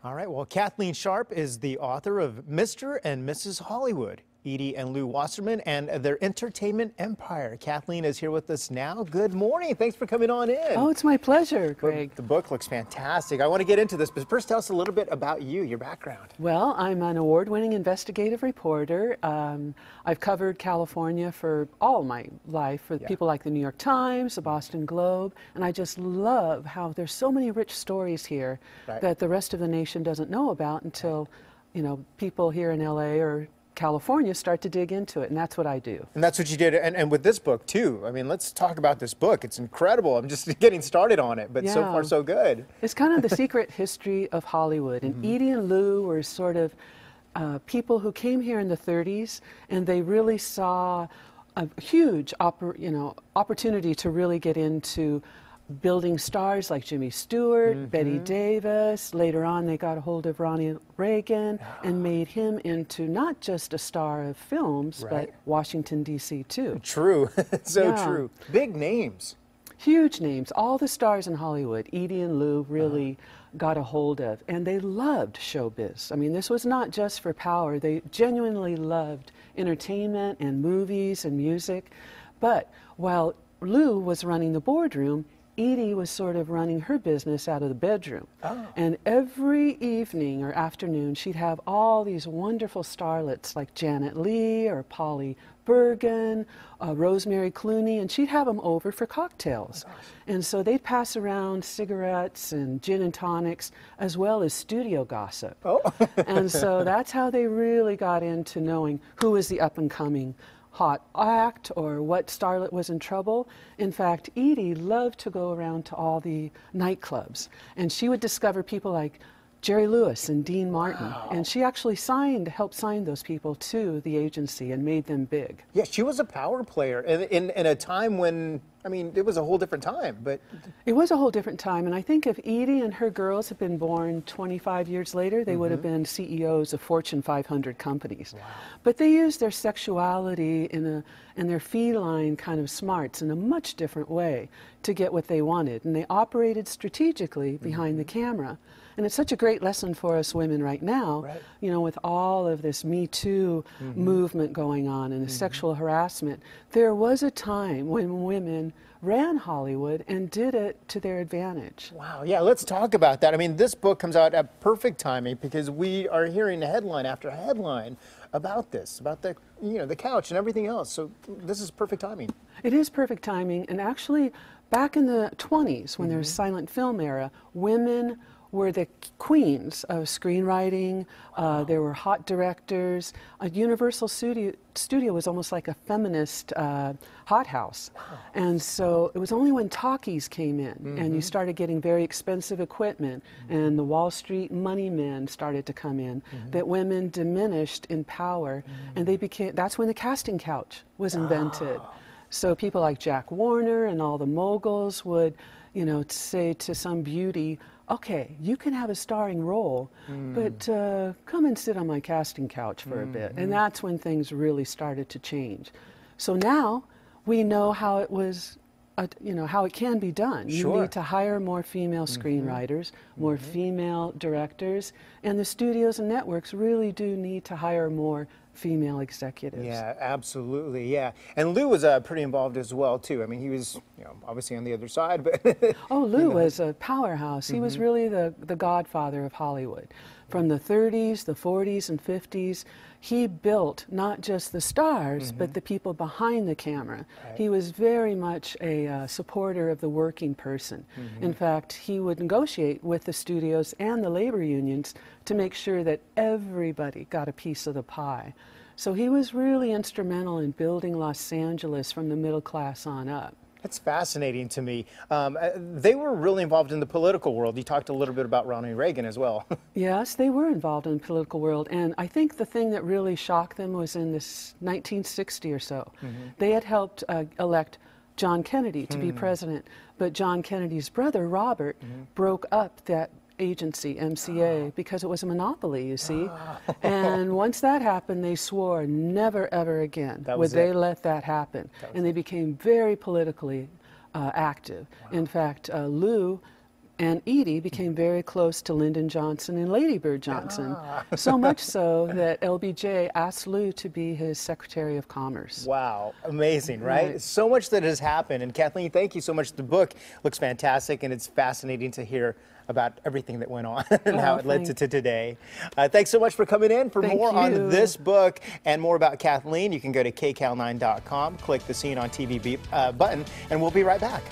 All right, well, Kathleen Sharp is the author of Mr. and Mrs. Hollywood, Edie and Lou Wasserman and their entertainment empire. Kathleen is here with us now. Good morning. Thanks for coming on in. Oh, it's my pleasure, Greg. The book looks fantastic. I want to get into this, but first tell us a little bit about you, your background. Well, I'm an award-winning investigative reporter. I've covered California for all my life for people like the New York Times, the Boston Globe, and I just love how there's so many rich stories here that the rest of the nation doesn't know about until, you know, people here in LA or California start to dig into it, and that's what I do. And that's what you did, and with this book too. I mean, let's talk about this book. It's incredible. I'm just getting started on it, but so far so good. It's kind of the secret history of Hollywood, and Edie and Lou were sort of people who came here in the 30s, and they really saw a huge opportunity to really get into building stars like Jimmy Stewart, Betty Davis. Later on, they got a hold of Ronald Reagan and made him into not just a star of films, but Washington, D.C. too. True. So true. Big names. Huge names. All the stars in Hollywood, Edie and Lou really got a hold of. And they loved showbiz. I mean, this was not just for power. They genuinely loved entertainment and movies and music. But while Lou was running the boardroom, Edie was sort of running her business out of the bedroom. And every evening or afternoon, she'd have all these wonderful starlets like Janet Leigh or Polly Bergen, Rosemary Clooney, and she'd have them over for cocktails. And so they'd pass around cigarettes and gin and tonics, as well as studio gossip. And so that's how they really got into knowing who was the up-and-coming hot act or what starlet was in trouble. In fact, Edie loved to go around to all the nightclubs, and she would discover people like Jerry Lewis and Dean Martin, and she actually helped sign those people to the agency and made them big. Yeah, she was a power player in a time when, I mean, it was a whole different time, but... It was a whole different time, and I think if Edie and her girls had been born 25 years later, they would have been CEOs of Fortune 500 companies. But they used their sexuality and their feline kind of smarts in a much different way to get what they wanted, and they operated strategically behind the camera. And it's such a great lesson for us women right now, you know, with all of this Me Too movement going on and the sexual harassment. There was a time when women ran Hollywood and did it to their advantage. Wow, yeah, let's talk about that. I mean, this book comes out at perfect timing because we are hearing headline after headline about this, about the, you know, the couch and everything else. So this is perfect timing. It is perfect timing, and actually back in the 20s when there was silent film era, women were the queens of screenwriting. There were hot directors. Universal Studio was almost like a feminist hothouse. And so it was only when talkies came in and you started getting very expensive equipment and the Wall Street money men started to come in that women diminished in power, and they became, that's when the casting couch was invented. So people like Jack Warner and all the moguls would, you know, say to some beauty, okay, you can have a starring role, but come and sit on my casting couch for a bit. And that's when things really started to change. So now we know how it was, you know, how it can be done. You need to hire more female screenwriters, more female directors, and the studios and networks really do need to hire more female executives. Yeah, absolutely, yeah. And Lou was pretty involved as well, too. I mean, he was, you know, obviously on the other side, but... Oh, Lou was a powerhouse. He was really the godfather of Hollywood. From the 30s, the 40s, and 50s, he built not just the stars, but the people behind the camera. He was very much a supporter of the working person. In fact, he would negotiate with the studios and the labor unions to make sure that everybody got a piece of the pie. So he was really instrumental in building Los Angeles from the middle class on up. That's fascinating to me. They were really involved in the political world. You talked a little bit about Ronald Reagan as well. Yes, they were involved in the political world. And I think the thing that really shocked them was in this 1960 or so. They had helped elect John Kennedy to be president. But John Kennedy's brother, Robert, broke up that agency, MCA, because it was a monopoly, you see. And once that happened, they swore never, ever again would they let that happen. And they became very politically active. In fact, Lou And Edie became very close to Lyndon Johnson and Lady Bird Johnson, so much so that LBJ asked Lou to be his Secretary of Commerce. Wow, amazing, right? So much that has happened. And Kathleen, thank you so much. The book looks fantastic, and it's fascinating to hear about everything that went on and how it led to today. Thanks so much for coming in. For more on this book and more about Kathleen, you can go to kcal9.com, click the Scene on TV button, and we'll be right back.